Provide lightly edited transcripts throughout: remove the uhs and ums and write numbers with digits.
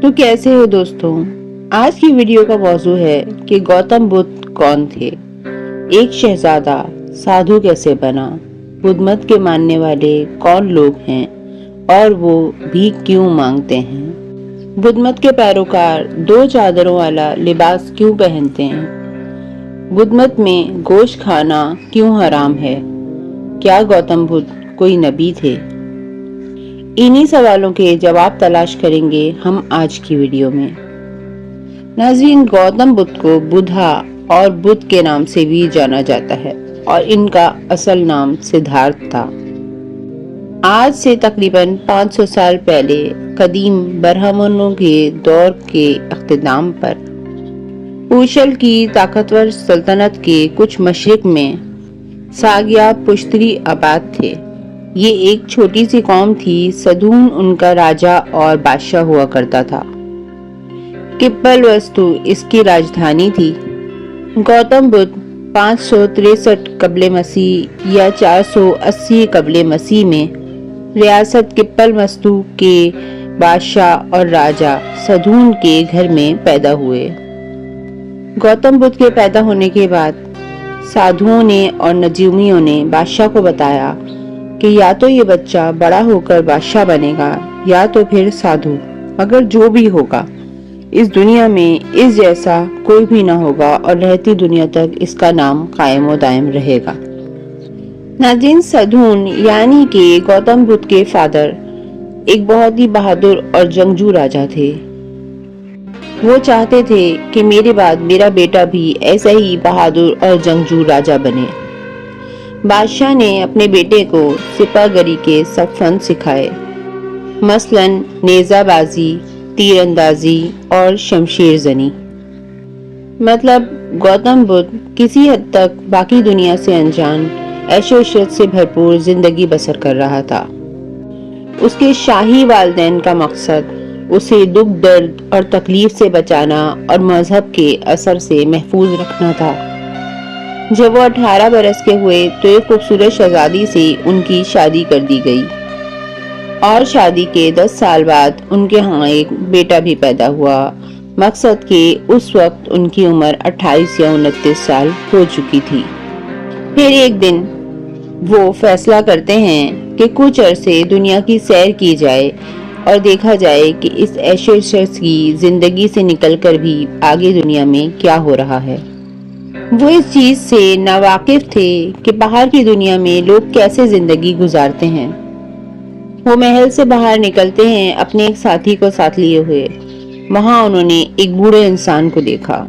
تو کیسے ہو دوستوں؟ آج کی ویڈیو کا موضوع ہے کہ گوتم بدھ کون تھے، ایک شہزادہ سادھو کیسے بنا، بدھ مت کے ماننے والے کون لوگ ہیں اور وہ بھیک کیوں مانگتے ہیں، بدھ مت کے پیروکار دو چادروں والا لباس کیوں پہنتے ہیں، بدھ مت میں گوشت کھانا کیوں حرام ہے، کیا گوتم بدھ کوئی نبی تھے؟ انہی سوالوں کے جواب تلاش کریں گے ہم آج کی ویڈیو میں۔ ناظرین، گوتم بدھ کو بدھا اور بدھ کے نام سے بھی جانا جاتا ہے اور ان کا اصل نام سدھارتھ تھا۔ آج سے تقریباً 500 سال پہلے قدیم برہمنوں کے دور کے اختتام پر پوشل کی طاقتور سلطنت کے کچھ مشرق میں ساگیا پشتری آباد تھے۔ یہ ایک چھوٹی سی قوم تھی، سدھون ان کا راجا اور بادشاہ ہوا کرتا تھا۔ کپل وستو اس کی راجدھانی تھی۔ گوتم بدھ 563 قبل مسیح یا 480 قبل مسیح میں ریاست کپل وستو کے بادشاہ اور راجا سدھون کے گھر میں پیدا ہوئے۔ گوتم بدھ کے پیدا ہونے کے بعد سادھوؤں نے اور نجومیوں نے بادشاہ کو بتایا کہ یا تو یہ بچہ بڑا ہو کر بادشاہ بنے گا یا تو پھر سادھو، مگر جو بھی ہوگا اس دنیا میں اس جیسا کوئی بھی نہ ہوگا اور رہتی دنیا تک اس کا نام قائم و دائم رہے گا۔ ناظرین، سدھون یعنی کہ گوتم بدھ کے فادر ایک بہت ہی بہادر اور جنگجو راجا تھے۔ وہ چاہتے تھے کہ میرے بعد میرا بیٹا بھی ایسا ہی بہادر اور جنگجو راجا بنے۔ بادشاہ نے اپنے بیٹے کو سپہ گری کے سب فن سکھائے، مثلاً نیزہ بازی، تیر اندازی اور شمشیر زنی۔ مطلب گوتم بدھ کسی حد تک باقی دنیا سے انجان، عیش و عشرت سے بھرپور زندگی بسر کر رہا تھا۔ اس کے شاہی والدین کا مقصد اسے دکھ درد اور تکلیف سے بچانا اور مذہب کے اثر سے محفوظ رکھنا تھا۔ جب وہ 18 برس کے ہوئے تو ایک خوبصورت شہزادی سے ان کی شادی کر دی گئی اور شادی کے 10 سال بعد ان کے ہاں ایک بیٹا بھی پیدا ہوا۔ مقصد کہ اس وقت ان کی عمر 28 یا 29 سال ہو چکی تھی۔ پھر ایک دن وہ فیصلہ کرتے ہیں کہ کچھ عرصے دنیا کی سیر کی جائے اور دیکھا جائے کہ اس عیش و عشرت کی زندگی سے نکل کر بھی آگے دنیا میں کیا ہو رہا ہے۔ وہ اس چیز سے ناواقف تھے کہ باہر کی دنیا میں لوگ کیسے زندگی گزارتے ہیں۔ وہ محل سے باہر نکلتے ہیں اپنے ایک ساتھی کو ساتھ لیے ہوئے۔ وہاں انہوں نے ایک بوڑھے انسان کو دیکھا۔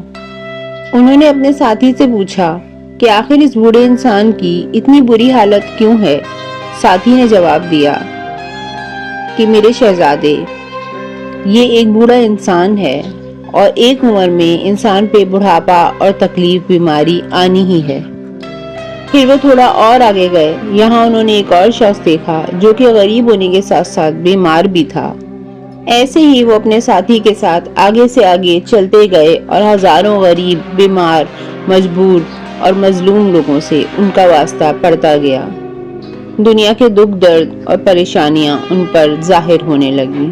انہوں نے اپنے ساتھی سے پوچھا کہ آخر اس بوڑھے انسان کی اتنی بری حالت کیوں ہے؟ ساتھی نے جواب دیا کہ میرے شہزادے، یہ ایک بوڑھا انسان ہے اور ایک عمر میں انسان پہ بڑھاپا اور تکلیف بیماری آنی ہی ہے۔ پھر وہ تھوڑا اور آگے گئے، یہاں انہوں نے ایک اور شخص دیکھا جو کہ غریب ہونے کے ساتھ ساتھ بیمار بھی تھا۔ ایسے ہی وہ اپنے ساتھی کے ساتھ آگے سے آگے چلتے گئے اور ہزاروں غریب، بیمار، مجبور اور مظلوم لوگوں سے ان کا واسطہ پڑتا گیا۔ دنیا کے دکھ درد اور پریشانیاں ان پر ظاہر ہونے لگی۔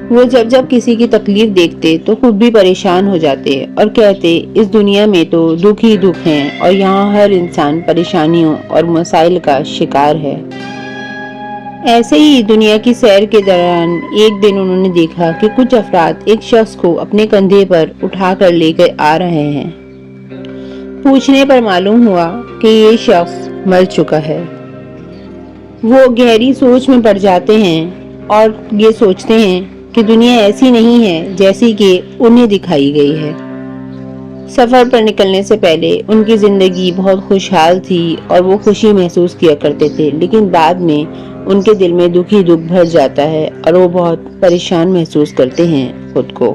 وہ جب کسی کی تکلیف دیکھتے تو خود بھی پریشان ہو جاتے اور کہتے اس دنیا میں تو دکھ ہی دکھ ہیں اور یہاں ہر انسان پریشانیوں اور مسائل کا شکار ہے۔ ایسے ہی دنیا کی سیر کے دوران ایک دن انہوں نے دیکھا کہ کچھ افراد ایک شخص کو اپنے کندھے پر اٹھا کر لے کر آ رہے ہیں۔ پوچھنے پر معلوم ہوا کہ یہ شخص مر چکا ہے۔ وہ گہری سوچ میں پڑ جاتے ہیں اور یہ سوچتے ہیں کہ دنیا ایسی نہیں ہے جیسی کہ انہیں دکھائی گئی ہے۔ سفر پر نکلنے سے پہلے ان کی زندگی بہت خوشحال تھی اور وہ خوشی محسوس کیا کرتے تھے، لیکن بعد میں ان کے دل میں دکھ ہی دکھ بھر جاتا ہے اور وہ بہت پریشان محسوس کرتے ہیں خود کو۔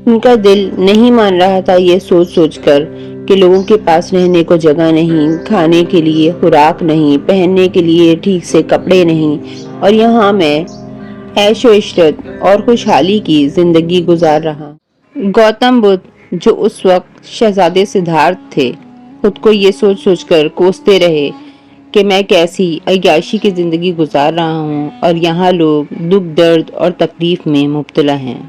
ان کا دل نہیں مان رہا تھا یہ سوچ کر کہ لوگوں کے پاس رہنے کو جگہ نہیں، کھانے کے لیے خوراک نہیں، پہننے کے لیے ٹھیک سے کپڑے نہیں، اور یہاں میں عیش و عشرت اور خوشحالی کی زندگی گزار رہا۔ گوتم بدھ جو اس وقت شہزادے سدھارتھ تھے، خود کو یہ سوچ کر کوستے رہے کہ میں کیسی عیاشی کی زندگی گزار رہا ہوں اور یہاں لوگ دکھ درد اور تکلیف میں مبتلا ہیں۔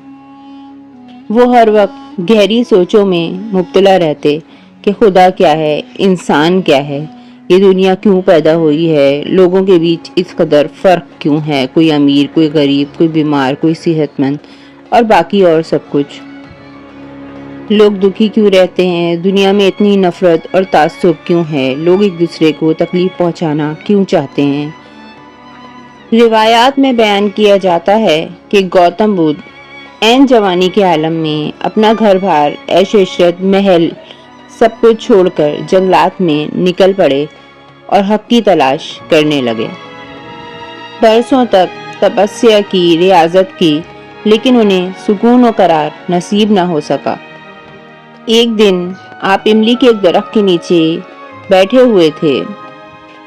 وہ ہر وقت گہری سوچوں میں مبتلا رہتے کہ خدا کیا ہے، انسان کیا ہے، یہ دنیا کیوں پیدا ہوئی ہے، لوگوں کے بیچ اس قدر فرق کیوں ہے، کوئی امیر، کوئی غریب، کوئی بیمار، کوئی صحت مند اور باقی اور سب کچھ۔ لوگ دکھی کیوں رہتے ہیں، دنیا میں اتنی نفرت اور تعصب کیوں ہے، لوگ ایک دوسرے کو تکلیف پہنچانا کیوں چاہتے ہیں۔ روایات میں بیان کیا جاتا ہے کہ گوتم بدھ عین جوانی کے عالم میں اپنا گھر بار، عیش و عشرت، محل سب کچھ چھوڑ کر جنگلات میں نکل پڑے اور حق کی تلاش کرنے لگے۔ برسوں تک تپسیا کی، ریاضت کی، لیکن انہیں سکون و قرار نصیب نہ ہو سکا۔ ایک دن آپ املی کے ایک درخت کے نیچے بیٹھے ہوئے تھے،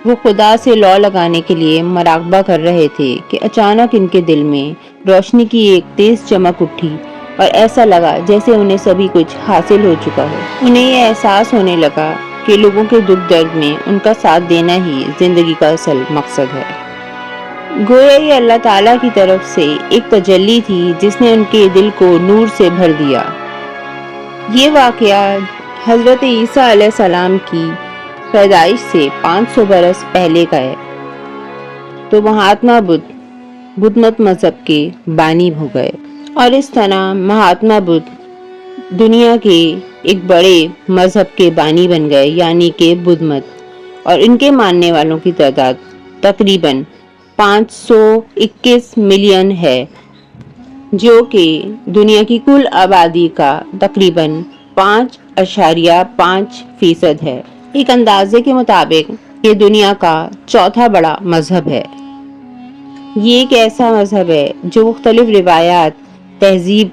وہ خدا سے لو لگانے کے لیے مراقبہ کر رہے تھے کہ اچانک ان کے دل میں روشنی کی ایک تیز چمک اٹھی اور ایسا لگا جیسے انہیں سبھی کچھ حاصل ہو چکا ہو۔ انہیں یہ احساس ہونے لگا کہ لوگوں کے دکھ درد میں ان کا ساتھ دینا ہی زندگی کا اصل مقصد ہے۔ گویا یہ اللہ تعالیٰ کی طرف سے ایک تجلی تھی جس نے ان کے دل کو نور سے بھر دیا۔ یہ واقعہ حضرت عیسیٰ علیہ السلام کی پیدائش سے 500 برس پہلے کا ہے۔ تو مہاتما بدھ مت مذہب کے بانی ہو گئے اور اس طرح مہاتما بدھ دنیا کے ایک بڑے مذہب کے بانی بن گئے، یعنی کہ بدھ مت، اور ان کے ماننے والوں کی تعداد تقریباً 521 ملین ہے، جو کہ دنیا کی کل آبادی کا تقریباً 5.5% ہے۔ ایک اندازے کے مطابق یہ دنیا کا چوتھا بڑا مذہب ہے۔ یہ ایک ایسا مذہب ہے جو مختلف روایات، تہذیب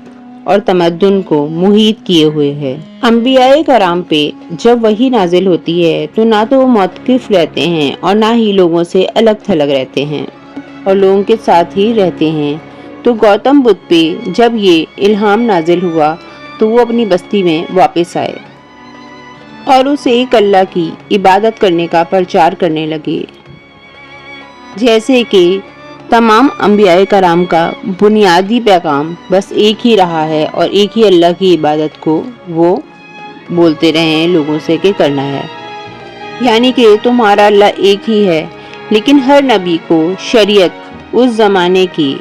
اور تمدن کو محیط کیے ہوئے ہے۔ انبیاء کرام پہ جب وحی نازل ہوتی ہے تو نہ تو وہ موقف رہتے ہیں اور نہ ہی لوگوں سے الگ تھلگ رہتے ہیں اور لوگوں کے ساتھ ہی رہتے ہیں۔ تو گوتم بدھ پہ جب یہ الہام نازل ہوا تو وہ اپنی بستی میں واپس آئے اور اس ایک اللہ کی عبادت کرنے کا پرچار کرنے لگے۔ جیسے کہ تمام انبیاء کرام کا بنیادی پیغام بس ایک ہی رہا ہے اور ایک ہی اللہ کی عبادت کو وہ بولتے رہے ہیں لوگوں سے کہ کرنا ہے، یعنی کہ تمہارا اللہ ایک ہی ہے، لیکن ہر نبی کو شریعت اس زمانے کی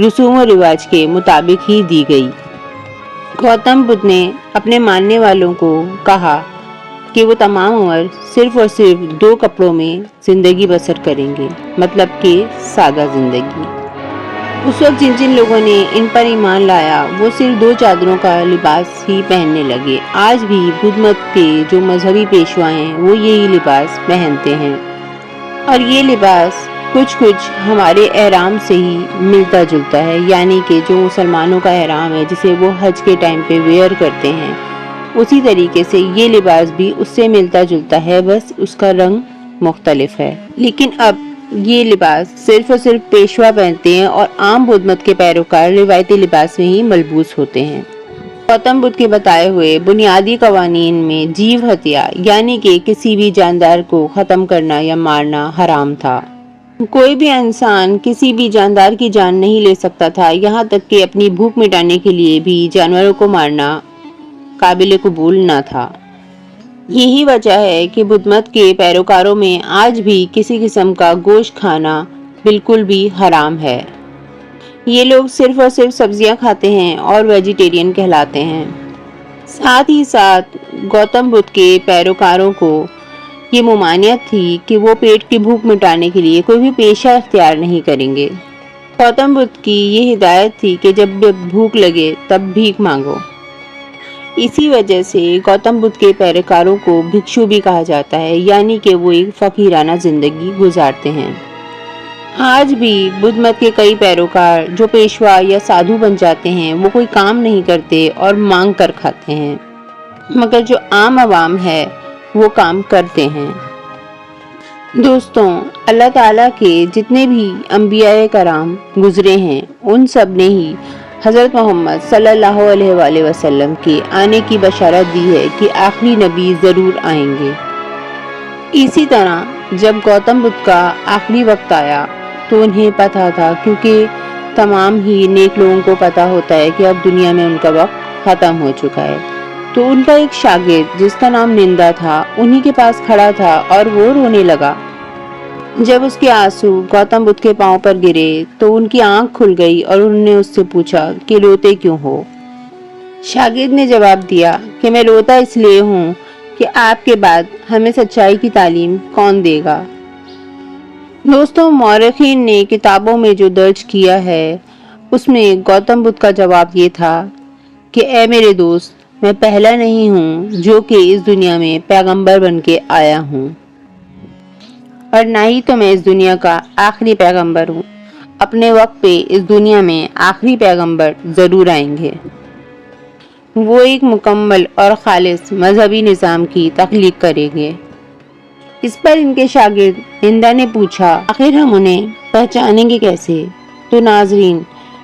رسوم و رواج کے مطابق ہی دی گئی۔ گوتم بدھ نے اپنے ماننے والوں کو کہا کہ وہ تمام عمر صرف اور صرف 2 کپڑوں میں زندگی بسر کریں گے، مطلب کہ سادہ زندگی۔ اس وقت جن جن لوگوں نے ان پر ایمان لایا وہ صرف 2 چادروں کا لباس ہی پہننے لگے۔ آج بھی بدھ مت کے جو مذہبی پیشوا ہیں وہ یہی لباس پہنتے ہیں، اور یہ لباس کچھ ہمارے احرام سے ہی ملتا جلتا ہے، یعنی کہ جو مسلمانوں کا احرام ہے جسے وہ حج کے ٹائم پہ ویئر کرتے ہیں، اسی طریقے سے یہ لباس بھی اس سے ملتا جلتا ہے، بس اس کا رنگ مختلف ہے۔ لیکن اب یہ لباس صرف اور صرف پیشوا پہنتے ہیں اور عام بدھ مت کے پیروکار روایتی لباس میں ہی ملبوس ہوتے ہیں۔ گوتم بدھ کے بتائے ہوئے بنیادی قوانین میں جیو ہتیا، یعنی کہ کسی بھی جاندار کو ختم کرنا یا مارنا حرام تھا۔ کوئی بھی انسان کسی بھی جاندار کی جان نہیں لے سکتا تھا، یہاں تک کہ اپنی بھوک مٹانے کے لیے بھی جانوروں کو مارنا قابل قبول نہ تھا۔ یہی وجہ ہے کہ بدھ مت کے پیروکاروں میں آج بھی کسی قسم کا گوشت کھانا بالکل بھی حرام ہے۔ یہ لوگ صرف اور صرف سبزیاں کھاتے ہیں اور ویجیٹیرین کہلاتے ہیں۔ ساتھ ہی ساتھ گوتم بدھ کے پیروکاروں کو یہ ممانعت تھی کہ وہ پیٹ کی بھوک مٹانے کے لیے کوئی بھی پیشہ اختیار نہیں کریں گے۔ گوتم بدھ کی یہ ہدایت تھی کہ جب بھوک لگے تب بھیک مانگو۔ اسی وجہ سے گوتم بدھ کے پیروکاروں کو بھکشو بھی کہا جاتا ہے، یعنی کہ وہ ایک فقیرانہ زندگی گزارتے ہیں۔ آج بھی بدھ مت کے کئی پیروکار جو پیشوا یا سادھو بن جاتے ہیں وہ کوئی کام نہیں کرتے اور مانگ کر کھاتے ہیں، مگر جو عام عوام ہے وہ کام کرتے ہیں۔ دوستوں، اللہ تعالیٰ کے جتنے بھی انبیاء کرام گزرے ہیں ان سب نے ہی حضرت محمد صلی اللہ علیہ وآلہ وسلم کے آنے کی بشارت دی ہے کہ آخری نبی ضرور آئیں گے۔ اسی طرح جب گوتم بدھ کا آخری وقت آیا تو انہیں پتا تھا، کیونکہ تمام ہی نیک لوگوں کو پتا ہوتا ہے کہ اب دنیا میں ان کا وقت ختم ہو چکا ہے، تو ان کا ایک شاگرد جس کا نام نندا تھا انہی کے پاس کھڑا تھا اور وہ رونے لگا۔ جب اس کے آنسو گوتم بدھ کے پاؤں پر گرے تو ان کی آنکھ کھل گئی اور انہوں نے اس سے پوچھا کہ روتے کیوں ہو؟ شاگرد نے جواب دیا کہ میں روتا اس لیے ہوں کہ آپ کے بعد ہمیں سچائی کی تعلیم کون دے گا؟ دوستوں، مورخین نے کتابوں میں جو درج کیا ہے اس میں گوتم بدھ کا جواب یہ تھا کہ اے میرے دوست، میں پہلا نہیں ہوں جو کہ اس دنیا میں پیغمبر بن کے آیا ہوں، اور نہ ہی تو میں اس دنیا کا آخری پیغمبر ہوں۔ اپنے وقت پہ اس دنیا میں آخری پیغمبر ضرور آئیں گے، وہ ایک مکمل اور خالص مذہبی نظام کی تخلیق کریں گے۔ اس پر ان کے شاگرد نندا نے پوچھا آخر ہم انہیں پہچانیں گے کیسے؟ تو ناظرین،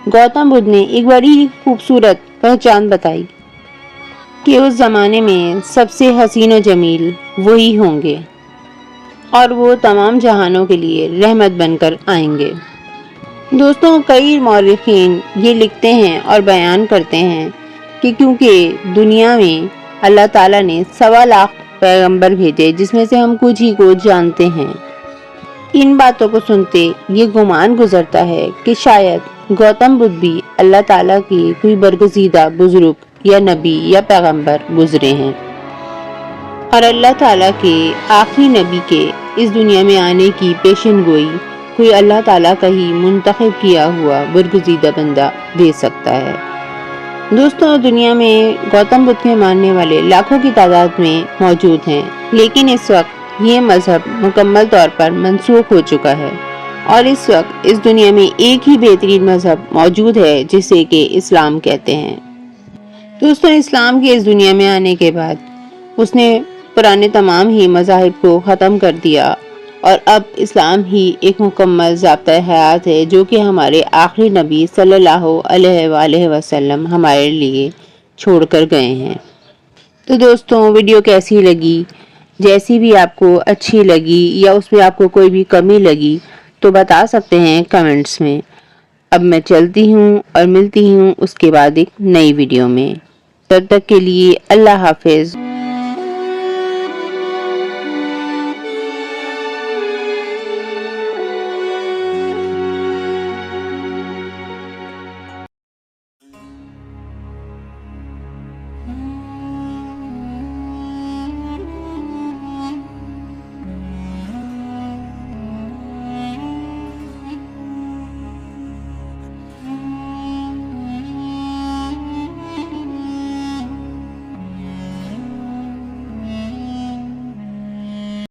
گوتم بدھ نے ایک بڑی خوبصورت پہچان بتائی کہ اس زمانے میں سب سے حسین و جمیل وہی ہوں گے اور وہ تمام جہانوں کے لیے رحمت بن کر آئیں گے۔ دوستوں، کئی مورخین یہ لکھتے ہیں اور بیان کرتے ہیں کہ کیونکہ دنیا میں اللہ تعالیٰ نے 1.25 لاکھ پیغمبر بھیجے جس میں سے ہم کچھ ہی کو جانتے ہیں، ان باتوں کو سنتے یہ گمان گزرتا ہے کہ شاید گوتم بدھ بھی اللہ تعالیٰ کی کوئی برگزیدہ بزرگ یا نبی یا پیغمبر گزرے ہیں، اور اللہ تعالیٰ کے آخری نبی کے اس دنیا میں آنے کی پیشن گوئی کوئی اللہ تعالیٰ کا ہی منتخب کیا ہوا برگزیدہ بندہ دے سکتا ہے۔ دوستوں، دنیا میں گوتم بدھ کے ماننے والے لاکھوں کی تعداد میں موجود ہیں، لیکن اس وقت یہ مذہب مکمل طور پر منسوخ ہو چکا ہے، اور اس وقت اس دنیا میں ایک ہی بہترین مذہب موجود ہے جسے کہ اسلام کہتے ہیں۔ دوستوں، اسلام کے اس دنیا میں آنے کے بعد اس نے پرانے تمام ہی مذاہب کو ختم کر دیا، اور اب اسلام ہی ایک مکمل ضابطۂ حیات ہے جو کہ ہمارے آخری نبی صلی اللہ علیہ وآلہ وسلم ہمارے لیے چھوڑ کر گئے ہیں۔ تو دوستوں، ویڈیو کیسی لگی؟ جیسی بھی آپ کو اچھی لگی یا اس میں آپ کو کوئی بھی کمی لگی تو بتا سکتے ہیں کمنٹس میں۔ اب میں چلتی ہوں اور ملتی ہوں اس کے بعد ایک نئی ویڈیو میں۔ تب تک کے لیے اللہ حافظ۔